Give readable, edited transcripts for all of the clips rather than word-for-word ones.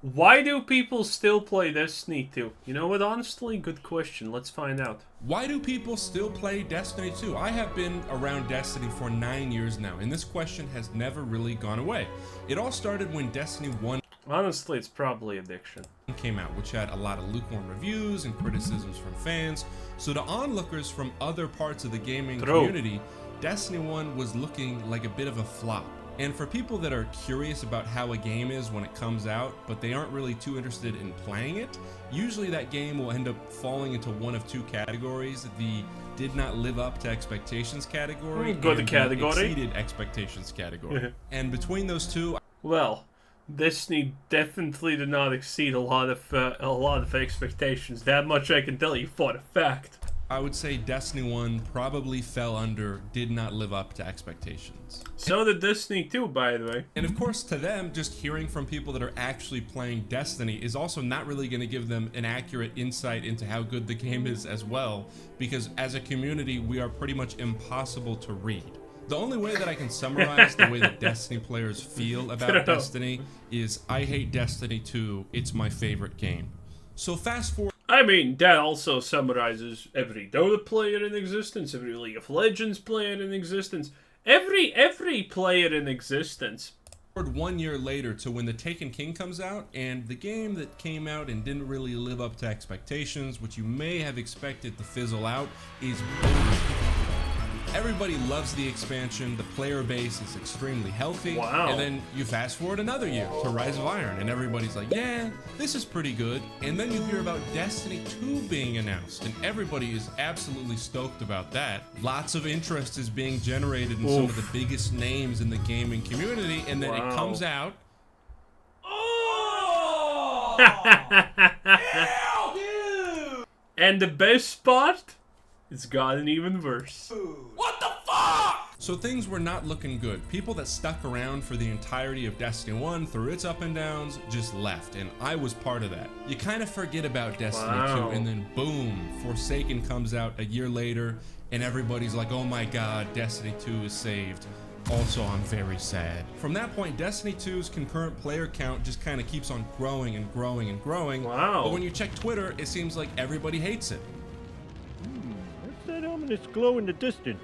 Why do people still play Destiny 2? You know what, honestly, good question. Let's find out. Why do people still play Destiny 2? I have been around Destiny for 9 years now, and this question has never really gone away. It all started when Destiny 1 Honestly, it's probably addiction. came out, which had a lot of lukewarm reviews and criticisms from fans. So to onlookers from other parts of the gaming community, Destiny 1 was looking like a bit of a flop. And for people that are curious about how a game is when it comes out, but they aren't really too interested in playing it, usually that game will end up falling into one of two categories: the did not live up to expectations category, Good and category. the exceeded expectations category. And between those two, Well, Destiny definitely did not exceed a lot of expectations. That much I can tell you for a fact. I would say Destiny 1 probably fell under did not live up to expectations. So did Destiny 2, by the way. And of course, to them, just hearing from people that are actually playing Destiny is also not really going to give them an accurate insight into how good the game is as well, because as a community, we are pretty much impossible to read. The only way that I can summarize the way that Destiny players feel about Destiny is, I hate Destiny 2, it's my favorite game. So fast forward. I mean, that also summarizes every Dota player in existence, every League of Legends player in existence, every player in existence. 1 year later to when The Taken King comes out, and the game that came out and didn't really live up to expectations, which you may have expected to fizzle out, is boom. Everybody loves the expansion, the player base is extremely healthy, Wow. And then you fast forward another year to Rise of Iron, and everybody's like, yeah, this is pretty good, and then you hear about Destiny 2 being announced, and everybody is absolutely stoked about that. Lots of interest is being generated in some of the biggest names in the gaming community, and then it comes out. Oh! And the best part? It's gotten even worse. What the fuck? So things were not looking good. People that stuck around for the entirety of Destiny 1 through its up and downs just left, and I was part of that. You kind of forget about Destiny 2, and then boom, Forsaken comes out a year later, and everybody's like, oh my god, Destiny 2 is saved. Also, I'm very sad. From that point, Destiny 2's concurrent player count just kind of keeps on growing and growing and growing. Wow. But when you check Twitter, it seems like everybody hates it. What's that ominous glow in the distance?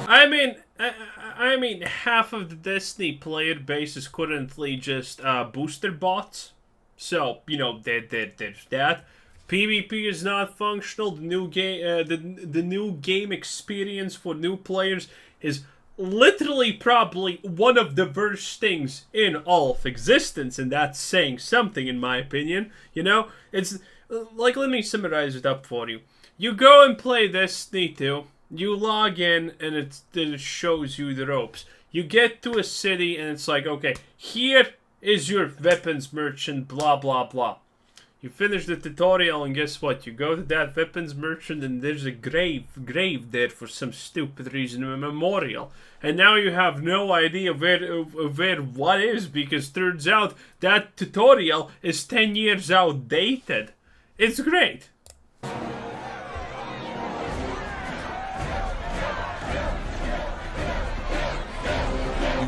I mean, half of the Destiny player base is currently just booster bots. So, you know, there's that. PvP is not functional. The new game, the new game experience for new players is literally probably one of the worst things in all of existence, and that's saying something, in my opinion. You know, it's like, let me summarize it up for you. You go and play Destiny 2, you log in, and it shows you the ropes. You get to a city, and it's like, okay, here is your weapons merchant, blah, blah, blah. You finish the tutorial, and guess what? You go to that weapons merchant, and there's a grave there for some stupid reason, a memorial. And now you have no idea where what is, because turns out that tutorial is 10 years outdated. It's great.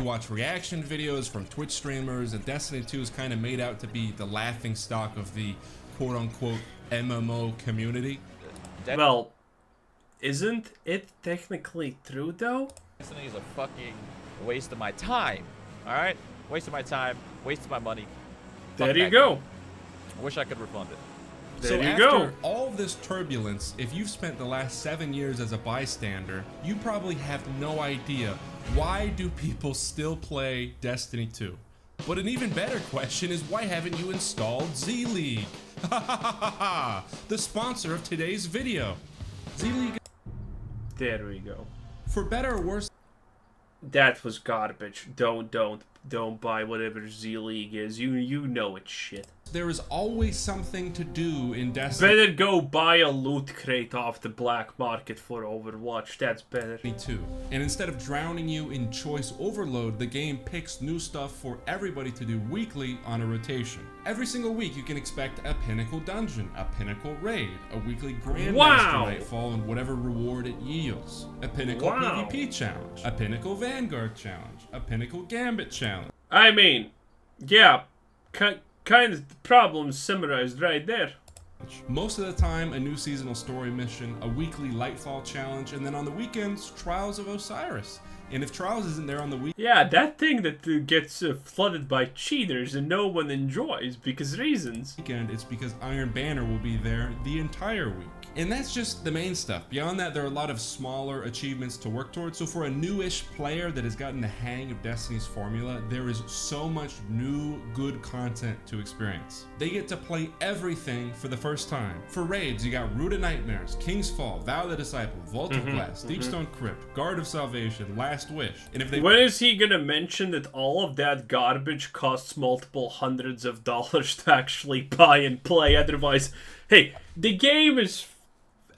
Watch reaction videos from Twitch streamers, and Destiny 2 is kind of made out to be the laughing stock of the quote-unquote MMO community. Well, isn't it technically true though? Destiny is a fucking waste of my time. Alright? Waste of my time, waste of my money. There you go. I wish I could refund it. So There you after go. all this turbulence, if you've spent the last 7 years as a bystander, you probably have no idea why do people still play Destiny 2. But an even better question is, why haven't you installed Z-League? The sponsor of today's video. Z-League. There we go. For better or worse, That was garbage. Don't buy whatever Z-League is. You know it's shit. there is always something to do in Destiny Better go buy a loot crate off the black market for Overwatch. That's better. 2. And instead of drowning you in choice overload, the game picks new stuff for everybody to do weekly on a rotation. Every single week you can expect a pinnacle dungeon, a pinnacle raid, a weekly Grandmaster Wow. Nightfall and whatever reward it yields, a pinnacle Wow. PvP challenge, a pinnacle Vanguard challenge, a pinnacle Gambit challenge. I mean, yeah, kind of the problem summarized right there. Most of the time, a new seasonal story mission, a weekly Lightfall challenge, and then on the weekends, Trials of Osiris. And if Trials isn't there on the week, Yeah, that thing that gets flooded by cheaters and no one enjoys because reasons. weekend, it's because Iron Banner will be there the entire week. And that's just the main stuff. Beyond that, there are a lot of smaller achievements to work towards. So for a newish player that has gotten the hang of Destiny's formula, there is so much new, good content to experience. They get to play everything for the first time. For raids, you got Root of Nightmares, King's Fall, Vow of the Disciple, Vault of Glass, Deepstone Crypt, Guard of Salvation, Last Wish. And if they When is he gonna mention that all of that garbage costs multiple hundreds of dollars to actually buy and play? Otherwise, hey, the game is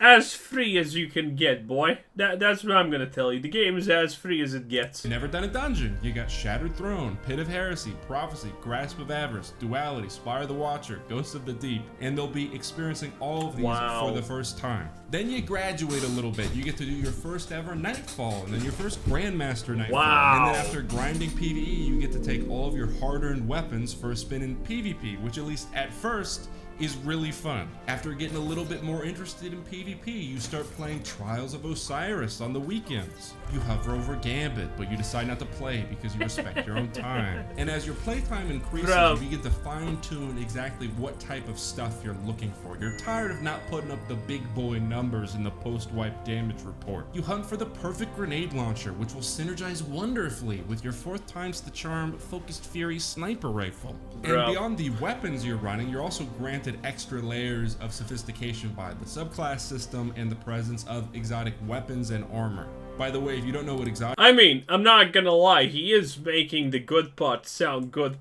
as free as you can get, boy. That's what I'm gonna tell you. The game is as free as it gets. never done a dungeon, you got Shattered Throne, Pit of Heresy, Prophecy, Grasp of Avarice, Duality, Spire of the Watcher, Ghost of the Deep, and they'll be experiencing all of these for the first time. Then you graduate a little bit. You get to do your first ever Nightfall, and then your first Grandmaster Nightfall. Wow. And then after grinding PvE, you get to take all of your hard-earned weapons for a spin in PvP, which at least at first is really fun. After getting a little bit more interested in PvP, you start playing Trials of Osiris on the weekends. You hover over Gambit, but you decide not to play because you respect your own time. And as your playtime increases, you begin to fine-tune exactly what type of stuff you're looking for. You're tired of not putting up the big boy numbers in the post-wipe damage report. You hunt for the perfect grenade launcher, which will synergize wonderfully with your 4th times the charm Focused Fury sniper rifle. And beyond the weapons you're running, you're also granted extra layers of sophistication by the subclass system and the presence of exotic weapons and armor. By the way, if you don't know what exotic... I mean, I'm not gonna lie, he is making the good part sound good,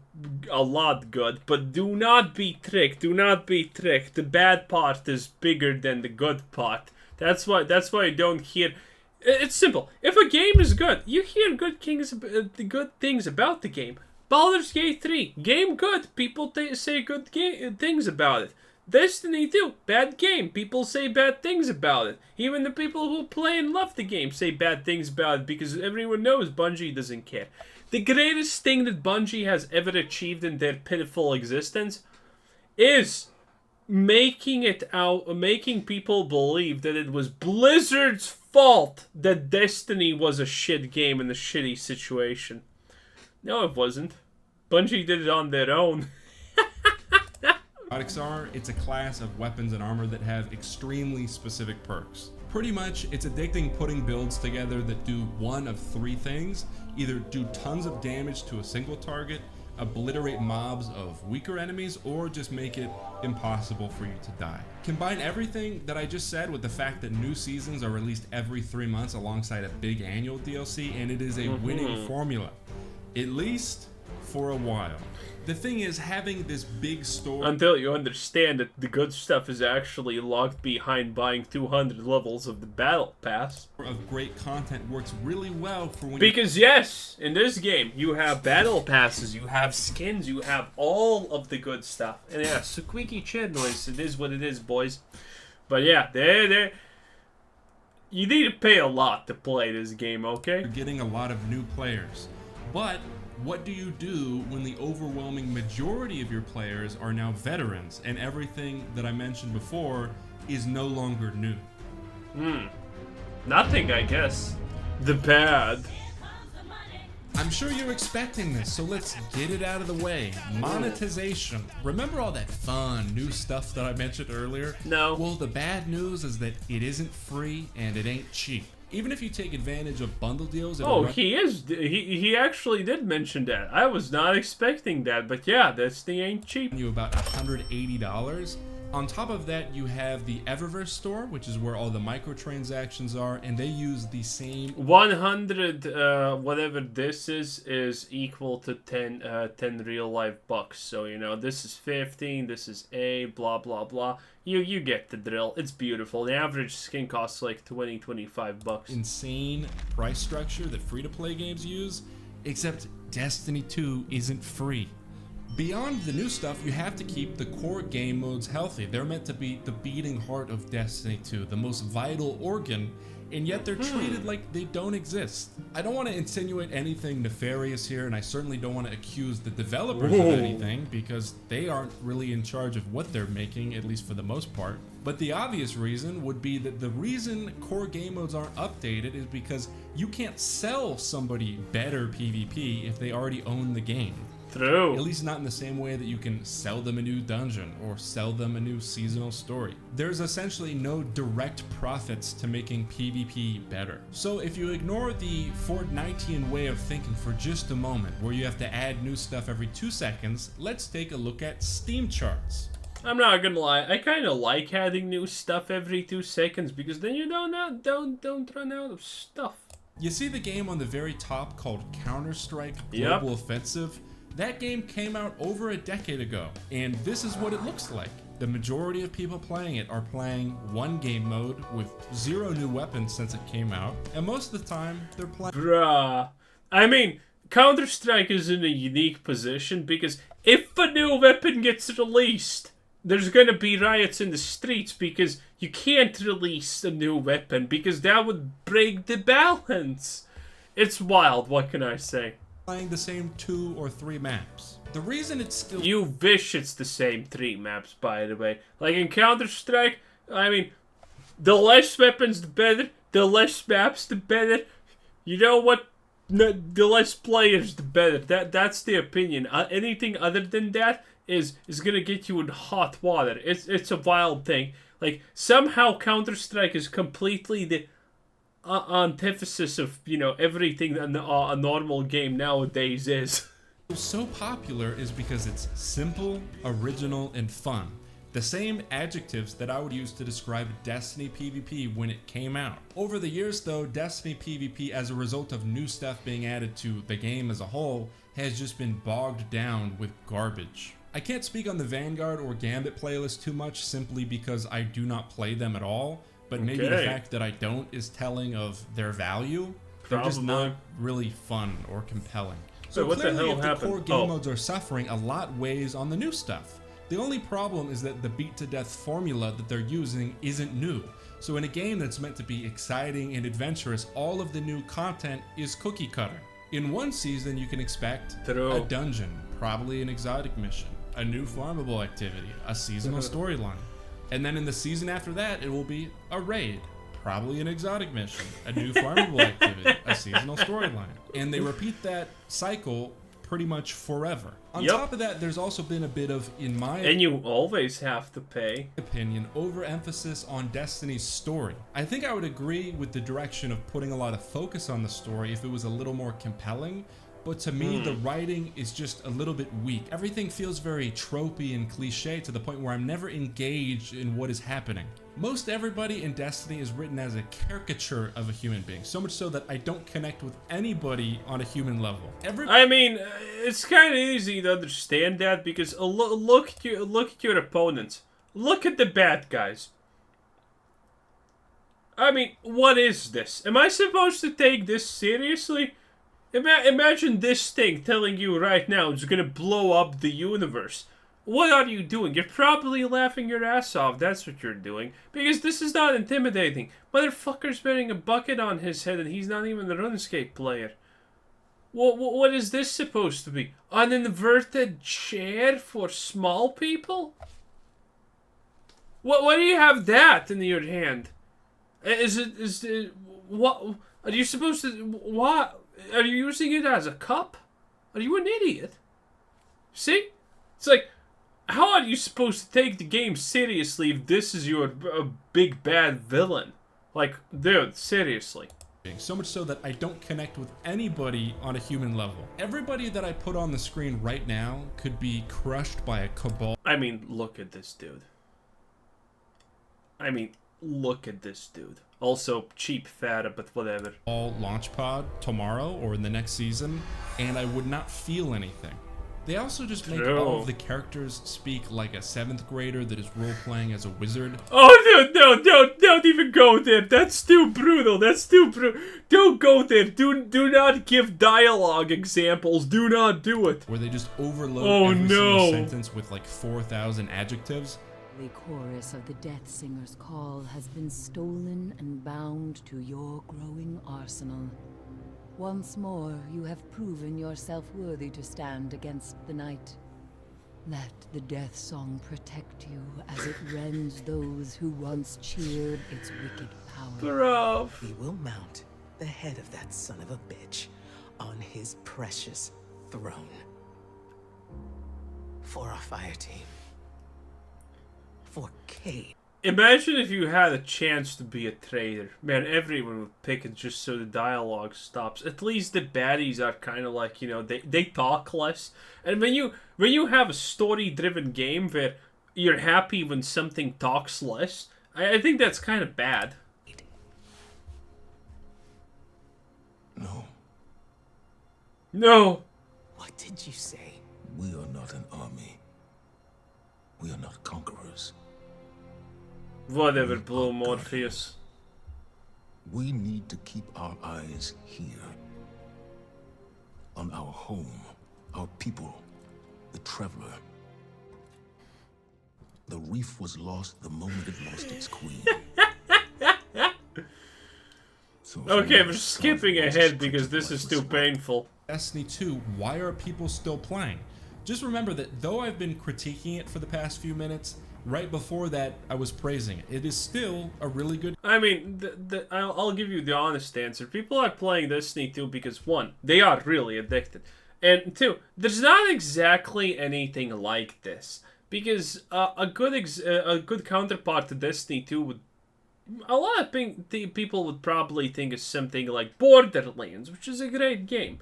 a lot good, but do not be tricked, do not be tricked. The bad part is bigger than the good part. That's why you don't hear... It's simple. If a game is good, you hear good things about the game. Baldur's Gate 3, game good. People say good things about it. Destiny 2, bad game. People say bad things about it. Even the people who play and love the game say bad things about it because everyone knows Bungie doesn't care. The greatest thing that Bungie has ever achieved in their pitiful existence is making people believe that it was Blizzard's fault that Destiny was a shit game in a shitty situation. No, it wasn't. Bungie did it on their own. Exotics are, it's a class of weapons and armor that have extremely specific perks. Pretty much, it's addicting putting builds together that do one of 3 things. Either do tons of damage to a single target, obliterate mobs of weaker enemies, or just make it impossible for you to die. Combine everything that I just said with the fact that new seasons are released every 3 months alongside a big annual DLC, and it is a winning formula. At least for a while. The thing is, having this big store... Until you understand that the good stuff is actually locked behind buying 200 levels of the Battle Pass. ...of great content works really well for when... Because yes, in this game, you have Battle Passes, you have skins, you have all of the good stuff. And yeah, squeaky chair noise, it is what it is, boys. But yeah, you need to pay a lot to play this game, okay? You're getting a lot of new players. But what do you do when the overwhelming majority of your players are now veterans and everything that I mentioned before is no longer new? Nothing, I guess. The bad. I'm sure you're expecting this, so let's get it out of the way. Monetization. Remember all that fun, new stuff that I mentioned earlier? No. Well, the bad news is that it isn't free and it ain't cheap. Even if you take advantage of bundle deals... He actually did mention that. I was not expecting that, but yeah, this thing ain't cheap. ...you about $180. On top of that, you have the Eververse store, which is where all the microtransactions are, and they use the same... 100, whatever this is equal to 10 real life bucks. So, you know, this is 15, this is A, blah, blah, blah. You get the drill. It's beautiful. The average skin costs like 20-25 bucks. Insane price structure that free-to-play games use, except Destiny 2 isn't free. Beyond the new stuff, you have to keep the core game modes healthy. They're meant to be the beating heart of Destiny 2, the most vital organ, and yet they're treated like they don't exist. I don't want to insinuate anything nefarious here, and I certainly don't want to accuse the developers of anything, because they aren't really in charge of what they're making, at least for the most part. But the obvious reason would be that the reason core game modes aren't updated is because you can't sell somebody better PvP if they already own the game. True. At least not in the same way that you can sell them a new dungeon or sell them a new seasonal story. There's essentially no direct profits to making PvP better. So if you ignore the Fortnitean way of thinking for just a moment, where you have to add new stuff every 2 seconds, let's take a look at Steam charts. I'm not gonna lie, I kind of like adding new stuff every 2 seconds, because then you don't run out of stuff. You see the game on the very top called Counter-Strike Yep. Global Offensive? That game came out over a decade ago, and this is what it looks like. The majority of people playing it are playing one game mode with 0 new weapons since it came out, and most of the time they're playing... Bruh. I mean, Counter-Strike is in a unique position, because if a new weapon gets released, there's gonna be riots in the streets, because you can't release a new weapon, because that would break the balance. It's wild, what can I say? Playing the same 2 or 3 maps. The reason it's still... You wish it's the same 3 maps, by the way. Like in Counter-Strike, I mean, the less weapons, the better. The less maps, the better. You know what? No, the less players, the better. That's the opinion. Anything other than that is gonna get you in hot water. It's a wild thing. Like, somehow Counter-Strike is completely the antithesis of, you know, everything that a normal game nowadays is. So popular is because it's simple, original, and fun. The same adjectives that I would use to describe Destiny PvP when it came out. Over the years though, Destiny PvP, as a result of new stuff being added to the game as a whole, has just been bogged down with garbage. I can't speak on the Vanguard or Gambit playlist too much simply because I do not play them at all. But maybe the fact that I don't is telling of their value. They're just not really fun or compelling. So what the clearly, hell if the happened? core game modes are suffering, a lot weighs on the new stuff. The only problem is that the beat to death formula that they're using isn't new. So in a game that's meant to be exciting and adventurous, all of the new content is cookie cutter. In one season, you can expect a dungeon, probably an exotic mission, a new farmable activity, a seasonal storyline. And then in the season after that, it will be a raid, probably an exotic mission, a new farmable activity, a seasonal storyline. And they repeat that cycle pretty much forever. On top of that, there's also been a bit of, in my And you always have to pay. opinion, overemphasis on Destiny's story. I think I would agree with the direction of putting a lot of focus on the story if it was a little more compelling. But to me, the writing is just a little bit weak. Everything feels very tropey and cliche to the point where I'm never engaged in what is happening. Most everybody in Destiny is written as a caricature of a human being, so much so that I don't connect with anybody on a human level. I mean, it's kind of easy to understand that, because look at your opponents. Look at the bad guys. I mean, what is this? Am I supposed to take this seriously? Imagine this thing telling you right now it's gonna blow up the universe. What are you doing? You're probably laughing your ass off, that's what you're doing. Because this is not intimidating. Motherfucker's wearing a bucket on his head and he's not even a RuneScape player. What is this supposed to be? An inverted chair for small people? Why do you have that in your hand? Is it, what, are you supposed to, what? Are you using it as a cup? Are you an idiot? See? It's like, how are you supposed to take the game seriously if this is your big bad villain? Like, dude, seriously. So much so that I don't connect with anybody on a human level. Everybody that I put on the screen right now could be crushed by a cabal. I mean, look at this dude. I mean, look at this dude. Also, cheap fat, but whatever. Launch pod tomorrow or in the next season, and I would not feel anything. They also just make all of the characters speak like a 7th grader that is role-playing as a wizard. Oh, no, don't even go there. That's too brutal. That's too brutal. Don't go there. Do not give dialogue examples. Do not do it. Where they just overload every single sentence with like 4,000 adjectives. The chorus of the Death Singer's call has been stolen and bound to your growing arsenal. Once more, you have proven yourself worthy to stand against the night. Let the death song protect you as it rends those who once cheered its wicked power. Bro. We will mount the head of that son of a bitch on his precious throne. For our fire team. For Kate. Imagine if you had a chance to be a traitor. Man, everyone would pick it just so the dialogue stops. At least the baddies are kind of like, you know, they talk less. And when you have a story-driven game where you're happy when something talks less, I think that's kind of bad. No, No. What did you say? we are not an army. We are not conquerors. Whatever, Blue Morpheus. We need to keep our eyes here. On our home, our people, the traveler. The reef was lost the moment it lost its queen. So Okay, now we're the skipping sun was ahead stripped because of this is too lifeless rock. painful. Destiny 2, why are people still playing? Just remember that though I've been critiquing it for the past few minutes, right before that I was praising it. It is still a really good. I mean, I'll give you the honest answer. People are playing Destiny 2 because, one, they are really addicted. And two, there's not exactly anything like this. Because a good counterpart to Destiny 2 would... A lot of people would probably think is something like Borderlands, which is a great game.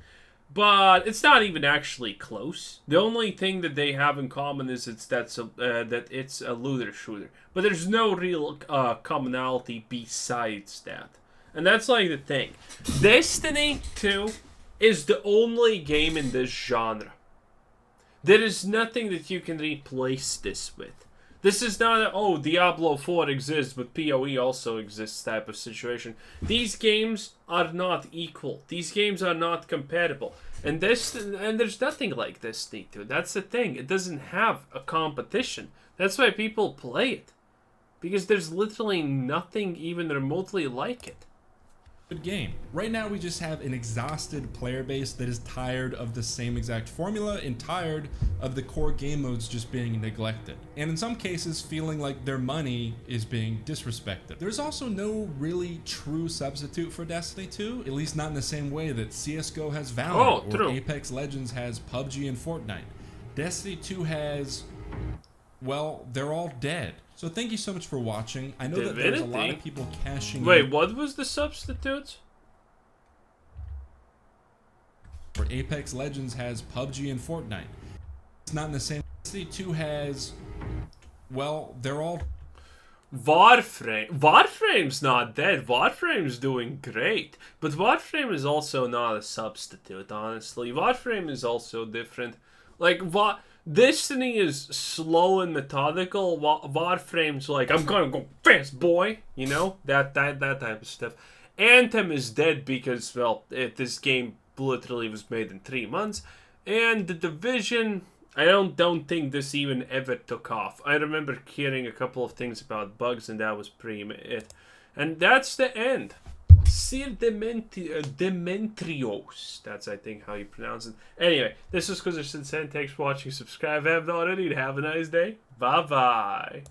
But it's not even actually close. The only thing that they have in common is that it's a looter shooter. But there's no real commonality besides that. And that's like the thing. Destiny 2 is the only game in this genre. There is nothing that you can replace this with. This is not a, oh, Diablo 4 exists, but PoE also exists type of situation. These games are not equal. These games are not compatible. And there's nothing like Destiny 2. That's the thing. It doesn't have a competition. That's why people play it. Because there's literally nothing even remotely like it. Good game. Right now we just have an exhausted player base that is tired of the same exact formula and tired of the core game modes just being neglected. And in some cases feeling like their money is being disrespected. There's also no really true substitute for Destiny 2, at least not in the same way that CSGO has Valorant or Apex Legends has PUBG and Fortnite. Destiny 2 has, well, they're all dead. So thank you so much for watching. I know that there's a lot of people cashing Wait, in. what was the substitute? For Apex Legends has PUBG and Fortnite. It's not in the same. Destiny 2 has, well, they're all. Warframe. Warframe's not dead. Warframe's doing great. But Warframe is also not a substitute, honestly. Warframe is also different. Like, Destiny is slow and methodical. Warframe's like, I'm gonna go fast, boy. You know? That type of stuff. Anthem is dead because, well, this game literally was made in 3 months. And The Division, I don't think this even ever took off. I remember hearing a couple of things about bugs, and that was pretty it. And that's the end. Sir Demetrios. That's, I think, how you pronounce it. Anyway, this was Kuzer Sinsen. Thanks for watching. Subscribe if you haven't already. Have a nice day. Bye-bye.